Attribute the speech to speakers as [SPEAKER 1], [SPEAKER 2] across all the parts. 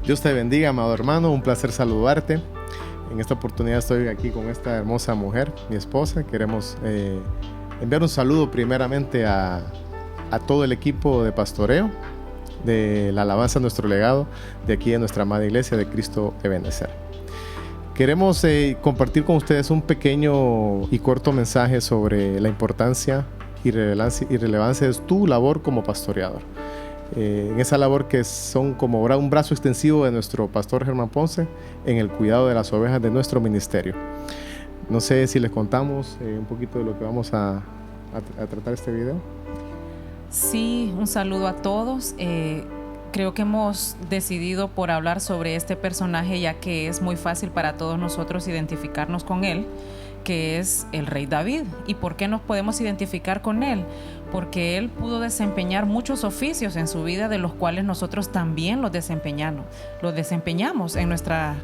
[SPEAKER 1] Dios te bendiga, amado hermano, un placer saludarte. En esta oportunidad estoy aquí con esta hermosa mujer, mi esposa. Queremos enviar un saludo primeramente a todo el equipo de pastoreo, de la alabanza a nuestro legado, de aquí de nuestra amada iglesia de Cristo Ebenezer. Queremos compartir con ustedes un pequeño y corto mensaje sobre la importancia y relevancia de tu labor como pastoreador. En esa labor que son como un brazo extensivo de nuestro pastor Germán Ponce en el cuidado de las ovejas de nuestro ministerio. No sé si les contamos un poquito de lo que vamos a tratar este video.
[SPEAKER 2] Sí, un saludo a todos. Creo que hemos decidido por hablar sobre este personaje, ya que es muy fácil para todos nosotros identificarnos con él, que es el rey David. ¿Y por qué nos podemos identificar con él? Porque él pudo desempeñar muchos oficios en su vida, de los cuales nosotros también los desempeñamos en nuestra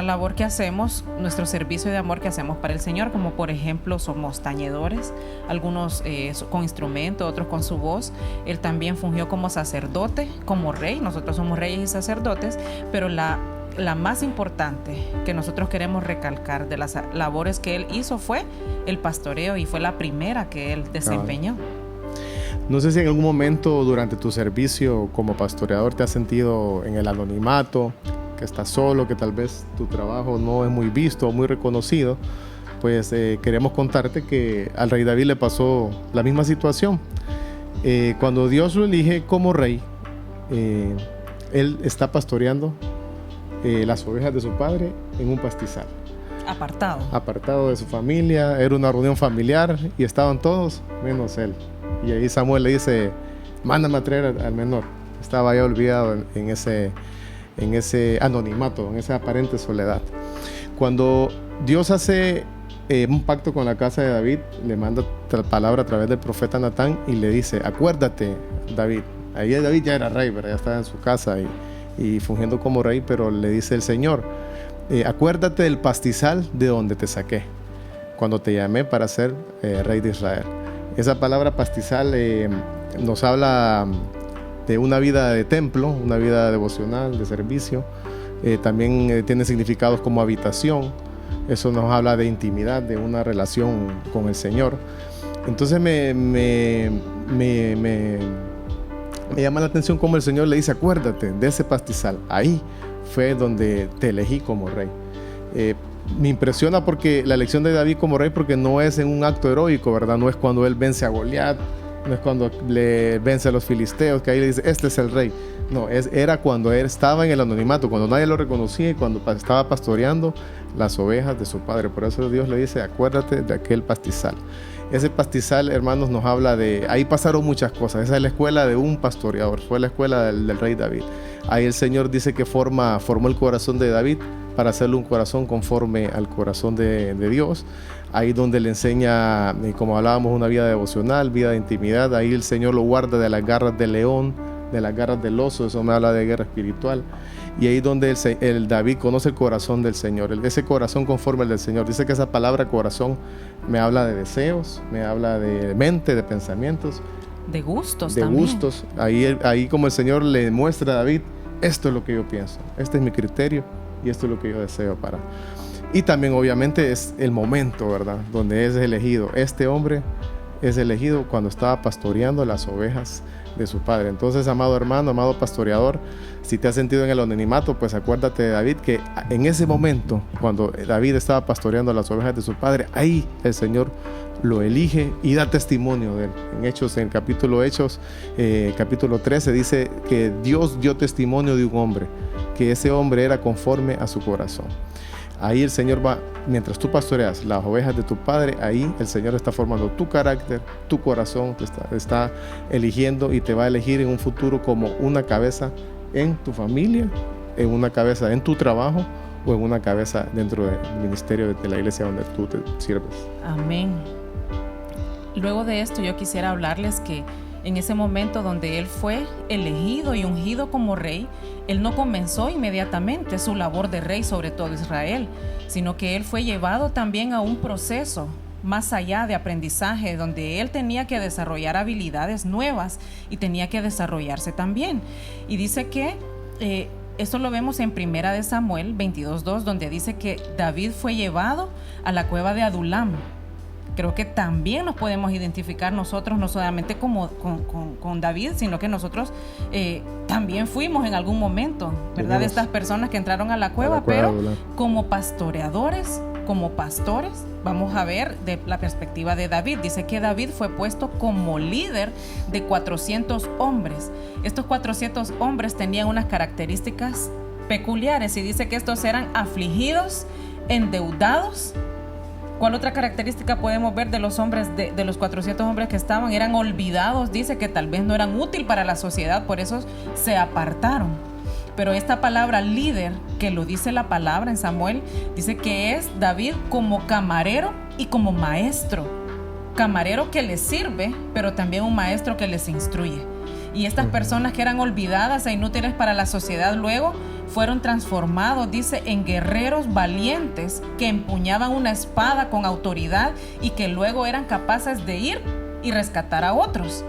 [SPEAKER 2] labor que hacemos, nuestro servicio de amor que hacemos para el Señor, como por ejemplo somos tañedores, algunos con instrumento, otros con su voz. Él también fungió como sacerdote, como rey. Nosotros somos reyes y sacerdotes, pero la más importante que nosotros queremos recalcar de las labores que él hizo fue el pastoreo, y fue la primera que él desempeñó.
[SPEAKER 1] No sé si en algún momento durante tu servicio como pastoreador te has sentido en el anonimato, que estás solo, que tal vez tu trabajo no es muy visto o muy reconocido. Pues queremos contarte que al rey David le pasó la misma situación. Cuando Dios lo elige como rey, él está pastoreando las ovejas de su padre en un pastizal. Apartado de su familia. Era una reunión familiar y estaban todos menos él. Y ahí Samuel le dice: mándame a traer al menor. Estaba ya olvidado en ese anonimato, en esa aparente soledad. Cuando Dios hace un pacto con la casa de David, le manda palabra a través del profeta Natán y le dice: acuérdate, David. Ahí David ya era rey, ¿verdad? Ya estaba en su casa y fungiendo como rey, pero le dice el Señor: acuérdate del pastizal de donde te saqué, cuando te llamé para ser rey de Israel. Esa palabra pastizal nos habla de una vida de templo, una vida devocional, de servicio. También tiene significados como habitación. Eso nos habla de intimidad, de una relación con el Señor. Entonces me llama la atención cómo el Señor le dice: acuérdate de ese pastizal. Ahí fue donde te elegí como rey. Me impresiona porque la elección de David como rey, porque no es en un acto heroico, ¿verdad? No es cuando él vence a Goliat, no es cuando le vence a los filisteos, que ahí le dice: este es el rey. No, era cuando él estaba en el anonimato, cuando nadie lo reconocía y cuando estaba pastoreando las ovejas de su padre. Por eso Dios le dice: acuérdate de aquel pastizal. Ese pastizal, hermanos, nos habla de... Ahí pasaron muchas cosas. Esa es la escuela de un pastoreador, fue la escuela del rey David. Ahí el Señor dice que formó el corazón de David para hacerle un corazón conforme al corazón de Dios. Ahí donde le enseña, como hablábamos, una vida devocional, vida de intimidad. Ahí el Señor lo guarda de las garras del león, de las garras del oso. Eso me habla de guerra espiritual. Y ahí donde el David conoce el corazón del Señor, ese corazón conforme al del Señor. Dice que esa palabra corazón me habla de deseos, me habla de mente, de pensamientos,
[SPEAKER 2] de gustos
[SPEAKER 1] de
[SPEAKER 2] también.
[SPEAKER 1] Gustos. Ahí como el Señor le muestra a David: esto es lo que yo pienso, este es mi criterio y esto es lo que yo deseo para. Y también obviamente es el momento, ¿verdad?, donde es elegido. Este hombre es elegido cuando estaba pastoreando las ovejas de su padre. Entonces, amado hermano, amado pastoreador, si te has sentido en el anonimato, pues acuérdate de David, que en ese momento, cuando David estaba pastoreando las ovejas de su padre, ahí el Señor lo elige y da testimonio de él. En el capítulo 13, dice que Dios dio testimonio de un hombre, que ese hombre era conforme a su corazón. Ahí el Señor va, mientras tú pastoreas las ovejas de tu padre, ahí el Señor está formando tu carácter, tu corazón, te está eligiendo y te va a elegir en un futuro como una cabeza en tu familia, en una cabeza en tu trabajo o en una cabeza dentro del ministerio de la iglesia donde tú te sirves.
[SPEAKER 2] Amén. Luego de esto yo quisiera hablarles que en ese momento donde él fue elegido y ungido como rey, él no comenzó inmediatamente su labor de rey sobre todo Israel, sino que él fue llevado también a un proceso más allá de aprendizaje, donde él tenía que desarrollar habilidades nuevas y tenía que desarrollarse también. Y dice que Esto lo vemos en 1 de Samuel 22:2, donde dice que David fue llevado a la cueva de Adulam. Creo que también nos podemos identificar nosotros, no solamente con David, sino que nosotros también fuimos en algún momento, ¿verdad? De estas personas que entraron a la cueva, pero como pastoreadores, como pastores, vamos a ver de la perspectiva de David. Dice que David fue puesto como líder de 400 hombres. Estos 400 hombres tenían unas características peculiares y dice que estos eran afligidos, endeudados. ¿Cuál otra característica podemos ver de los hombres, de los 400 hombres que estaban? Eran olvidados, dice que tal vez no eran útiles para la sociedad, por eso se apartaron. Pero esta palabra líder, que lo dice la palabra en Samuel, dice que es David como camarero y como maestro. Camarero que les sirve, pero también un maestro que les instruye. Y estas personas que eran olvidadas e inútiles para la sociedad luego fueron transformados, dice, en guerreros valientes que empuñaban una espada con autoridad y que luego eran capaces de ir y rescatar a otros.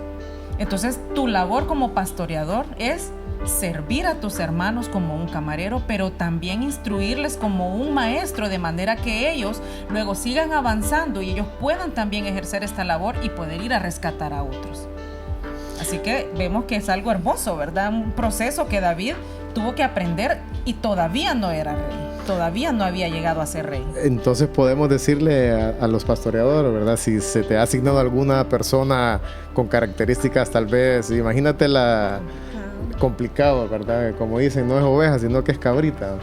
[SPEAKER 2] Entonces, tu labor como pastoreador es servir a tus hermanos como un camarero, pero también instruirles como un maestro, de manera que ellos luego sigan avanzando y ellos puedan también ejercer esta labor y poder ir a rescatar a otros. Así que vemos que es algo hermoso, ¿verdad? Un proceso que David tuvo que aprender y todavía no era rey, todavía no había llegado a ser rey.
[SPEAKER 1] Entonces podemos decirle a los pastoreadores, ¿verdad? Si se te ha asignado alguna persona con características, tal vez, imagínate complicado, ¿verdad? Como dicen, no es oveja, sino que es cabrita.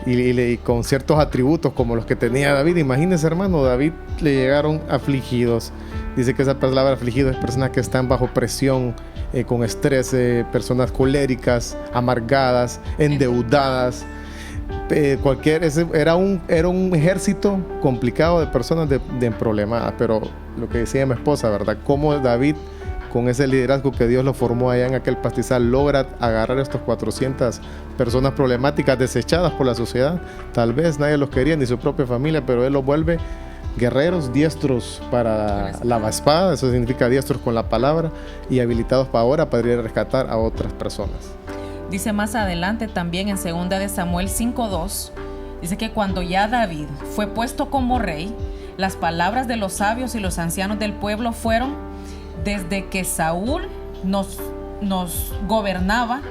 [SPEAKER 1] Y con ciertos atributos como los que tenía David. Imagínese, hermano, David le llegaron afligidos. Dice que esa palabra afligido es personas que están bajo presión, con estrés, personas coléricas, amargadas, endeudadas. Era un ejército complicado de personas de problemadas. Pero lo que decía mi esposa, ¿verdad? Cómo David, con ese liderazgo que Dios lo formó allá en aquel pastizal, logra agarrar a estos 400 personas problemáticas, desechadas por la sociedad. Tal vez nadie los quería, ni su propia familia, pero Él los vuelve guerreros diestros para la espada, eso significa diestros con la palabra, y habilitados para ahora para ir a rescatar a otras personas.
[SPEAKER 2] Dice más adelante también en 2 de Samuel 5:2, dice que cuando ya David fue puesto como rey, las palabras de los sabios y los ancianos del pueblo fueron: desde que Saúl nos gobernaba,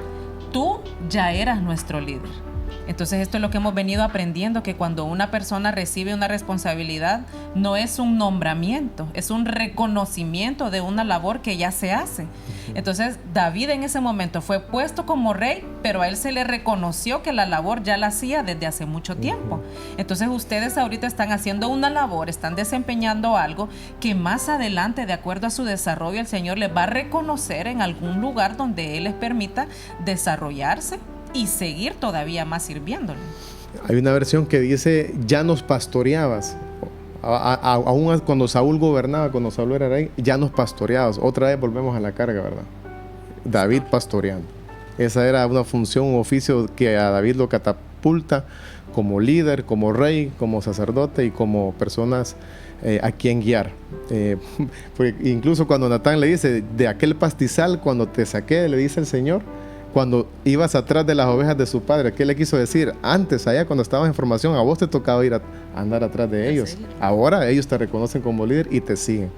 [SPEAKER 2] tú ya eras nuestro líder. Entonces esto es lo que hemos venido aprendiendo, que cuando una persona recibe una responsabilidad, no es un nombramiento, es un reconocimiento de una labor que ya se hace. Entonces David en ese momento fue puesto como rey, pero a él se le reconoció que la labor ya la hacía desde hace mucho tiempo. Entonces ustedes ahorita están haciendo una labor, están desempeñando algo que más adelante, de acuerdo a su desarrollo, el Señor les va a reconocer en algún lugar donde Él les permita desarrollarse y seguir todavía más sirviéndole.
[SPEAKER 1] Hay una versión que dice: ya nos pastoreabas. Aún cuando Saúl gobernaba, cuando Saúl era rey, ya nos pastoreabas. Otra vez volvemos a la carga, ¿verdad? David pastoreando. Esa era una función, un oficio que a David lo catapulta como líder, como rey, como sacerdote y como personas a quien guiar. Incluso cuando Natán le dice: de aquel pastizal, cuando te saqué, le dice el Señor, cuando ibas atrás de las ovejas de su padre. ¿Qué le quiso decir? Antes, allá cuando estabas en formación, a vos te tocaba ir a andar atrás de ellos. Ahora ellos te reconocen como líder y te siguen.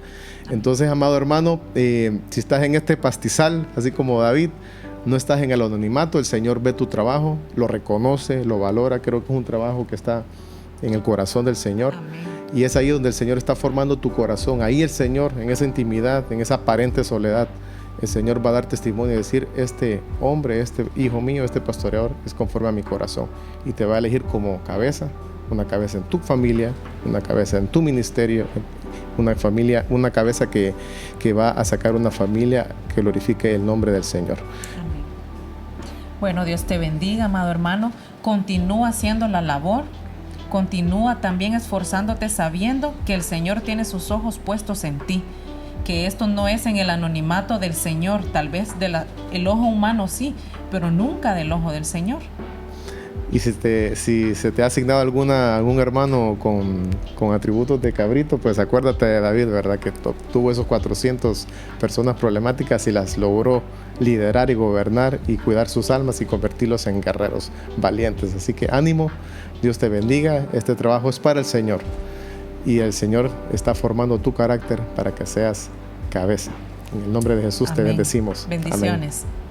[SPEAKER 1] Entonces, amado hermano, si estás en este pastizal, así como David, no estás en el anonimato. El Señor ve tu trabajo, lo reconoce, lo valora. Creo que es un trabajo que está en el corazón del Señor. Amén. Y es ahí donde el Señor está formando tu corazón. Ahí el Señor, en esa intimidad, en esa aparente soledad, el Señor va a dar testimonio y decir: este hombre, este hijo mío, este pastoreador es conforme a mi corazón. Y te va a elegir como cabeza, una cabeza en tu familia, una cabeza en tu ministerio, una cabeza que va a sacar una familia que glorifique el nombre del Señor.
[SPEAKER 2] Amén. Bueno, Dios te bendiga, amado hermano. Continúa haciendo la labor. Continúa también esforzándote, sabiendo que el Señor tiene sus ojos puestos en ti. Que esto no es en el anonimato del Señor, tal vez el ojo humano sí, pero nunca del ojo del Señor.
[SPEAKER 1] Y si se te ha asignado algún hermano con atributos de cabrito, pues acuérdate de David, ¿verdad? Que tuvo esos 400 personas problemáticas y las logró liderar y gobernar y cuidar sus almas y convertirlos en guerreros valientes. Así que ánimo, Dios te bendiga. Este trabajo es para el Señor y el Señor está formando tu carácter para que seas cabeza. En el nombre de Jesús. Amén. Te bendecimos.
[SPEAKER 2] Bendiciones.
[SPEAKER 1] Amén.